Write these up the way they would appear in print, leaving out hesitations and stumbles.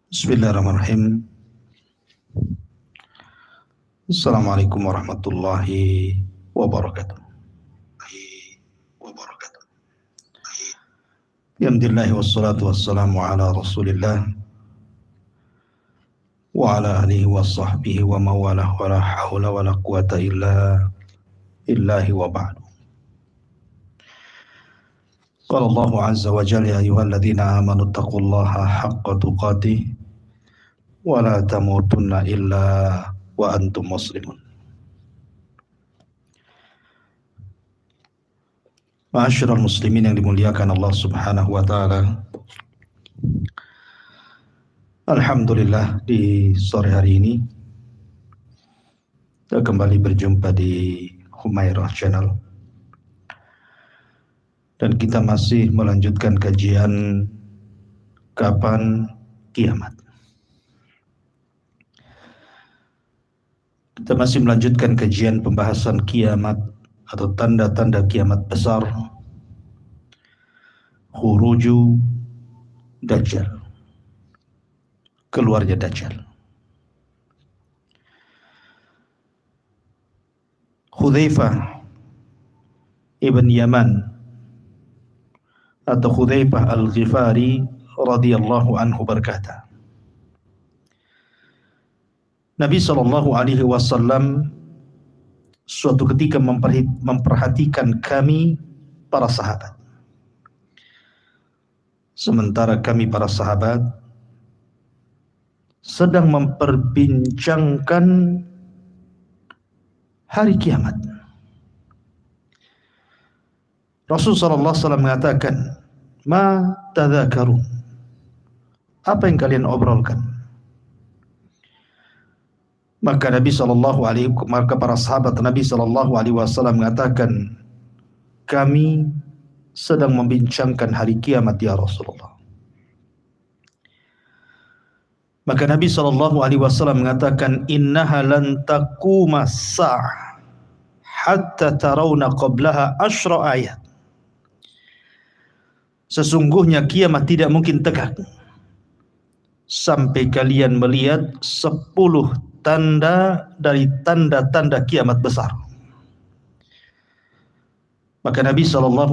Bismillahirrahmanirrahim. Assalamualaikum warahmatullahi wabarakatuh. Alhamdulillah wassalatu wassalamu ala Rasulillah wa ala alihi wa sahbihi wa mawalah wa la hawla wa la quwata illa billahi wa ba'du. Qala Allah azza wa jalla ya ayyuhalladzina amanu taqullaha haqqa tuqatih wa la tamutunna illa wa antum muslimun. Ma'asyiral muslimin yang dimuliakan Allah Subhanahu wa taala. Alhamdulillah di sore hari ini kita kembali berjumpa di Humairah Channel dan kita masih melanjutkan kajian kapan kiamat. Kita masih melanjutkan kajian pembahasan kiamat atau tanda-tanda kiamat besar, khuruju Dajjal, keluarnya Dajjal. Hudzaifah ibn Yaman atau Hudzaifah al-Ghifari radhiyallahu anhu berkata, Nabi SAW suatu ketika memperhatikan kami para sahabat. Sementara kami para sahabat sedang memperbincangkan hari kiamat. Rasulullah SAW mengatakan, "Ma tadzakarun?" Apa yang kalian obrolkan? Maka maka para sahabat Nabi SAW mengatakan, kami sedang membincangkan hari kiamat ya Rasulullah. Maka Nabi SAW mengatakan, innaha lan taquma as-sa'ah hatta tarawna qablaha asyra ayat. Sesungguhnya kiamat tidak mungkin tegak sampai kalian melihat 10 tanda dari tanda-tanda kiamat besar. Maka Nabi SAW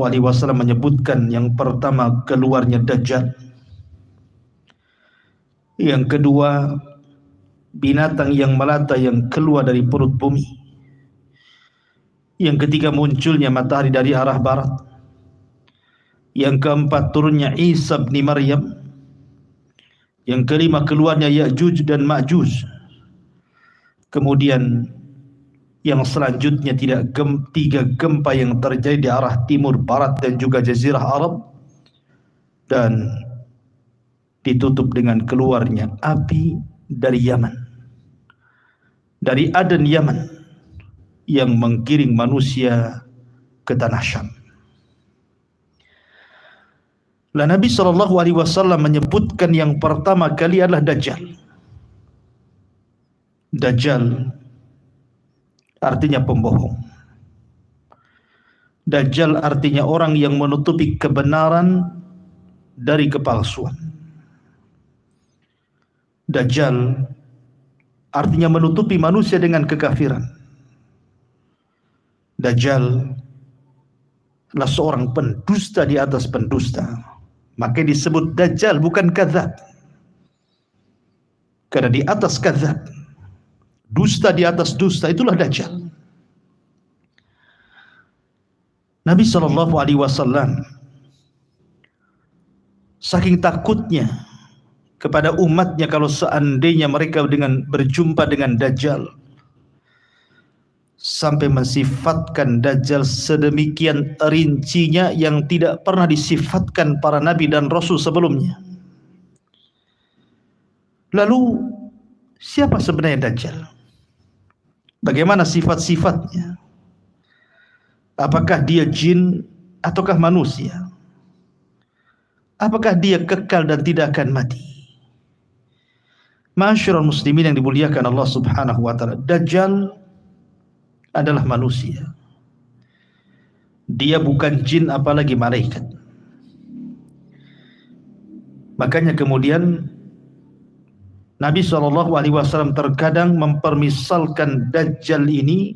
menyebutkan yang pertama keluarnya Dajjal, yang kedua binatang yang melata yang keluar dari perut bumi, yang ketiga munculnya matahari dari arah barat, yang keempat turunnya Isa bin Maryam, yang kelima keluarnya Ya'juj dan Ma'juj. Kemudian yang selanjutnya tiga gempa yang terjadi di arah timur, barat dan juga jazirah Arab, dan ditutup dengan keluarnya api dari Yaman, dari Aden Yaman, yang menggiring manusia ke tanah Syam. Lah Nabi SAW menyebutkan yang pertama kali adalah Dajjal. Dajjal artinya pembohong. Dajjal artinya orang yang menutupi kebenaran dari kepalsuan. Dajjal artinya menutupi manusia dengan kekafiran. Dajjal adalah seorang pendusta di atas pendusta. Maka disebut Dajjal, bukan kadzab. Karena di atas kadzab, dusta di atas dusta, itulah Dajjal. Nabi SAW saking takutnya kepada umatnya kalau seandainya mereka berjumpa dengan Dajjal, sampai mensifatkan Dajjal sedemikian rincinya yang tidak pernah disifatkan para nabi dan rasul sebelumnya. Lalu siapa sebenarnya Dajjal? Bagaimana sifat-sifatnya? Apakah dia jin ataukah manusia? Apakah dia kekal dan tidak akan mati? Ma'asyiral muslimin yang dimuliakan Allah Subhanahu wa taala, Dajjal adalah manusia. Dia bukan jin apalagi malaikat. Makanya kemudian Nabi SAW terkadang mempermisalkan Dajjal ini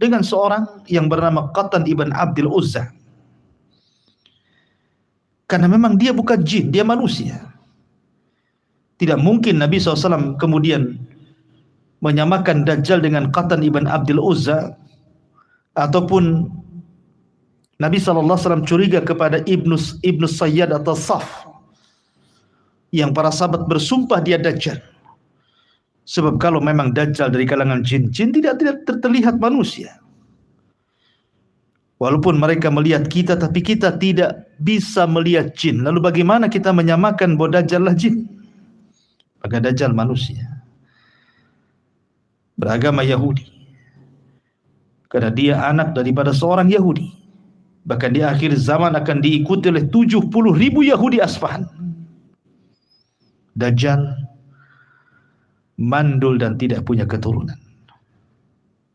dengan seorang yang bernama Qatan ibn Abdul Uzza. Karena memang dia bukan jin, dia manusia. Tidak mungkin Nabi SAW kemudian menyamakan Dajjal dengan Qatan ibn Abdul Uzza, ataupun Nabi SAW curiga kepada Ibnu Sayyad atau Saf, yang para sahabat bersumpah dia Dajjal. Sebab kalau memang Dajjal dari kalangan jin-jin tidak terlihat manusia. Walaupun mereka melihat kita, tapi kita tidak bisa melihat jin. Lalu bagaimana kita menyamakan bahwa Dajjal lah jin? Maka Dajjal manusia, beragama Yahudi, karena dia anak daripada seorang Yahudi. Bahkan di akhir zaman akan diikuti oleh 70.000 Yahudi Asfahan. Dajjal mandul dan tidak punya keturunan.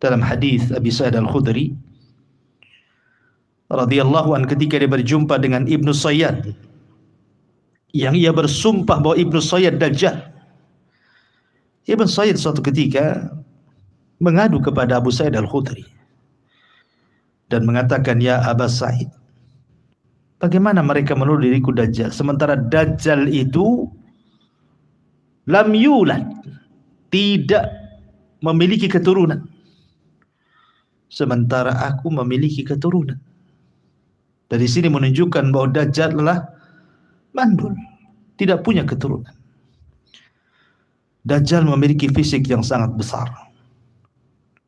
Dalam hadis Abi Sa'id Al-Khudri radhiyallahu an, ketika dia berjumpa dengan Ibnu Sayyad, yang ia bersumpah bahwa Ibnu Sayyad Dajjal, Ibnu Sayyad suatu ketika mengadu kepada Abu Sa'id Al-Khudri dan mengatakan, "Ya Aba Sa'id, bagaimana mereka menuduh diriku Dajjal, sementara Dajjal itu lam yulad, tidak memiliki keturunan, sementara aku memiliki keturunan." Dari sini menunjukkan bahwa Dajjal adalah mandul, tidak punya keturunan. Dajjal memiliki fisik yang sangat besar.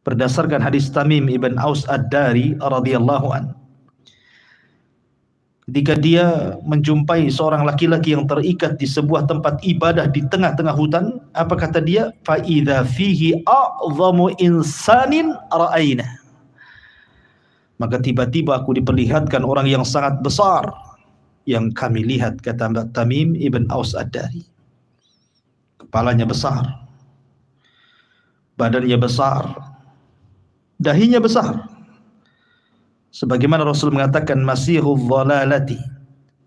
Berdasarkan hadis Tamim ibn Aus Ad-Dari radhiyallahu an, ketika dia menjumpai seorang laki-laki yang terikat di sebuah tempat ibadah di tengah-tengah hutan, apa kata dia? Fa idza fihi a'zamu insanin ra'aina. Maka tiba-tiba aku diperlihatkan orang yang sangat besar yang kami lihat, kata Tamim ibn Aus Ad-Dari. Kepalanya besar, badannya besar, dahinya besar. Sebagaimana Rasul mengatakan, masihul dhalalati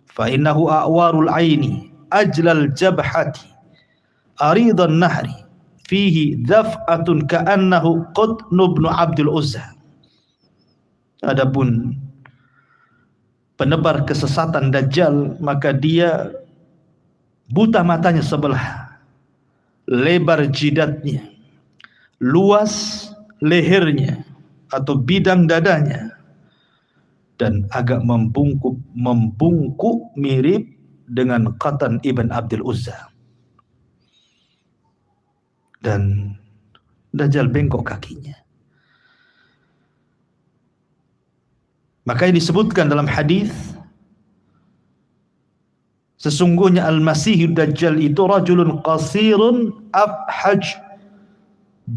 fa innahu a'warul aini ajlal jabhati aridan nahri fihi dhaf'atun ka'annahu Qutn ibn Abdul Uzza. Adapun penebar kesesatan Dajjal, maka dia buta matanya sebelah, lebar jidatnya, luas lehernya atau bidang dadanya, dan agak membungkuk mirip dengan Qatan ibn Abdul Uzza. Dan Dajjal bengkok kakinya. Maka disebutkan dalam hadis, sesungguhnya Al-Masihud Dajjal itu rajulun qasirun afhaj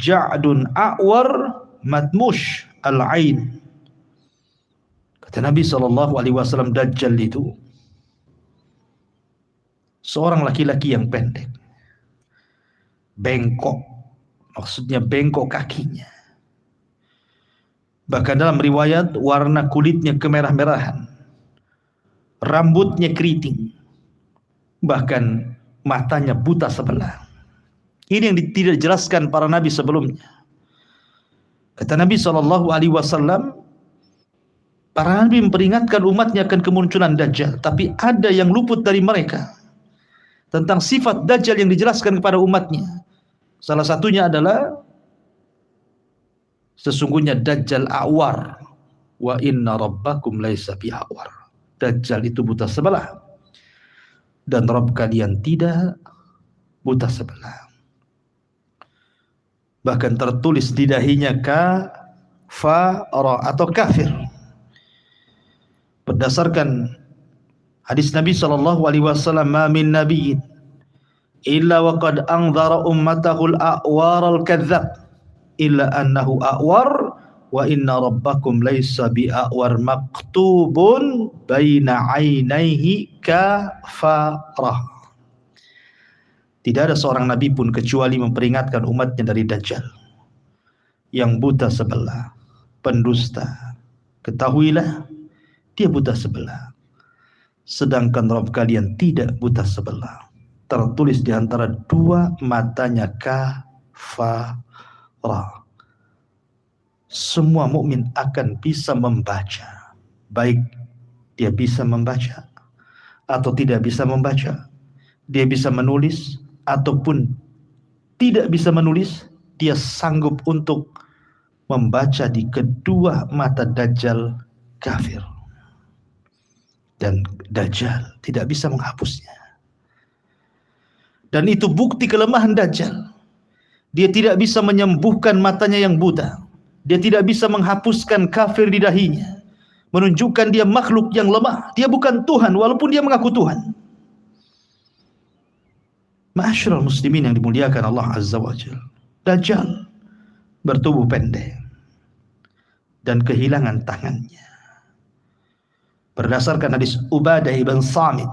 ja'dun a'war matmush al-ain. Kata Nabi SAW, Dajjal itu seorang laki-laki yang pendek, bengkok, maksudnya bengkok kakinya. Bahkan dalam riwayat, warna kulitnya kemerah-merahan, rambutnya keriting, bahkan matanya buta sebelah. Ini yang tidak dijelaskan para nabi sebelumnya. Kata Nabi SAW, para nabi memperingatkan umatnya akan kemunculan Dajjal, tapi ada yang luput dari mereka tentang sifat Dajjal yang dijelaskan kepada umatnya. Salah satunya adalah sesungguhnya Dajjal a'war wa inna rabbakum laisa bi'awar. Dajjal itu buta sebelah dan Rabb kalian tidak buta sebelah. Bahkan tertulis di dahinya kafara atau kafir. Berdasarkan hadis Nabi SAW, ma min nabiyyin illa wa qad anzara ummatahu al-a'war al-kadzdzab illa annahu a'war wa inna rabbakum laysa bi'a'war maktubun baina 'ainaihi kafarah. Tidak ada seorang nabi pun kecuali memperingatkan umatnya dari Dajjal yang buta sebelah, pendusta. Ketahuilah, dia buta sebelah, sedangkan Rabb kalian tidak buta sebelah. tertulis di antara dua matanya kafara. Semua mukmin akan bisa membaca, baik dia bisa membaca atau tidak bisa membaca, dia bisa menulis ataupun tidak bisa menulis, dia sanggup untuk membaca di kedua mata Dajjal kafir. Dan Dajjal tidak bisa menghapusnya. Dan itu bukti kelemahan Dajjal. Dia tidak bisa menyembuhkan matanya yang buta. Dia tidak bisa menghapuskan kafir di dahinya. Menunjukkan dia makhluk yang lemah. Dia bukan Tuhan walaupun dia mengaku Tuhan. Ma'asyiral muslimin yang dimuliakan Allah Azza wa Jalla. Dajjal bertubuh pendek dan kehilangan tangannya. Berdasarkan hadis Ubadah ibn Samit,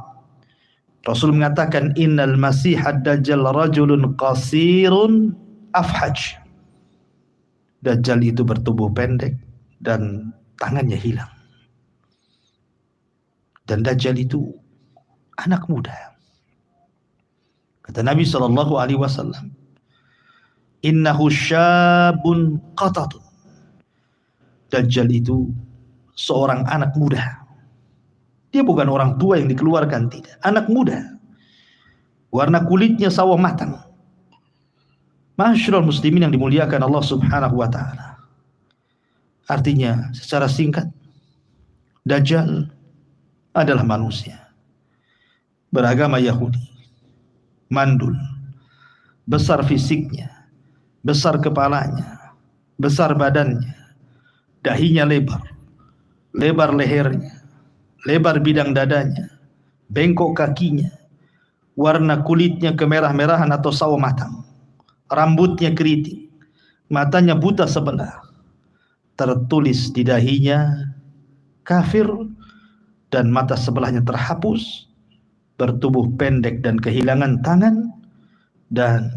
Rasul mengatakan innal masihad dajjal rajulun qasirun afhaj. Dajjal itu bertubuh pendek dan tangannya hilang. Dan Dajjal itu anak muda. Kata Nabi SAW, innahu syabun qatatun. Dajjal itu seorang anak muda. Dia bukan orang tua yang dikeluarkan, tidak. Anak muda. Warna kulitnya sawah matang. Ma'asyiral muslimin yang dimuliakan Allah Subhanahu wa taala. Artinya secara singkat, Dajjal adalah manusia beragama Yahudi, mandul, besar fisiknya, besar kepalanya, besar badannya, dahinya lebar, lebar lehernya, lebar bidang dadanya, bengkok kakinya, warna kulitnya kemerah-merahan atau sawo matang, rambutnya keriting, matanya buta sebelah, tertulis di dahinya kafir dan mata sebelahnya terhapus, bertubuh pendek dan kehilangan tangan, dan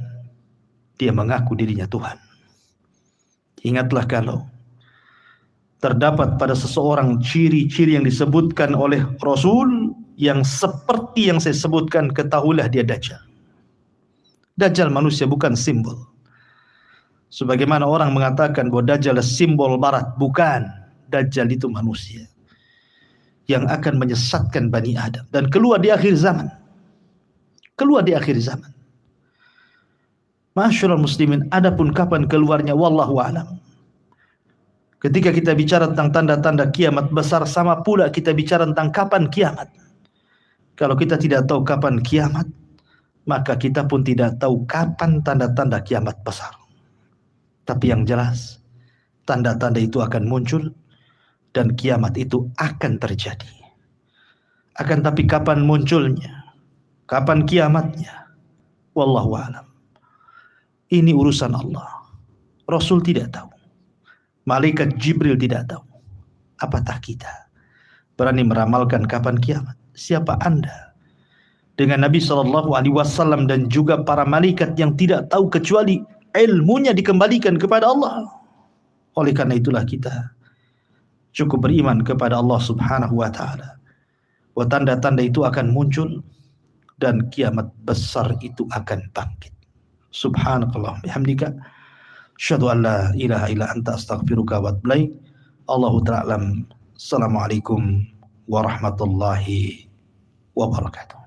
dia mengaku dirinya Tuhan. Ingatlah kalau terdapat pada seseorang ciri-ciri yang disebutkan oleh Rasul yang seperti yang saya sebutkan, ketahuilah dia Dajjal. Dajjal manusia, bukan simbol. Sebagaimana orang mengatakan bahwa Dajjal adalah simbol barat, bukan. Dajjal itu manusia yang akan menyesatkan Bani Adam dan keluar di akhir zaman. Keluar di akhir zaman. Ma'asyiral muslimin, adapun kapan keluarnya wallahu a'lam. Ketika kita bicara tentang tanda-tanda kiamat besar, sama pula kita bicara tentang kapan kiamat. Kalau kita tidak tahu kapan kiamat, maka kita pun tidak tahu kapan tanda-tanda kiamat besar. Tapi yang jelas, tanda-tanda itu akan muncul dan kiamat itu akan terjadi. Akan tapi kapan munculnya, kapan kiamatnya, wallahu a'lam. Ini urusan Allah. Rasul tidak tahu. Malaikat Jibril tidak tahu. Apatah kita berani meramalkan kapan kiamat? Siapa Anda? Dengan Nabi SAW dan juga para malaikat yang tidak tahu kecuali ilmunya dikembalikan kepada Allah. Oleh karena itulah kita cukup beriman kepada Allah Subhanahu wa taala. Bahwa tanda-tanda itu akan muncul dan kiamat besar itu akan bangkit. Subhanakallah bihamdika asyhadu an la ilaha illa anta astaghfiruka wa atubu ilaik. Allahu ta'ala. Assalamualaikum warahmatullahi wabarakatuh.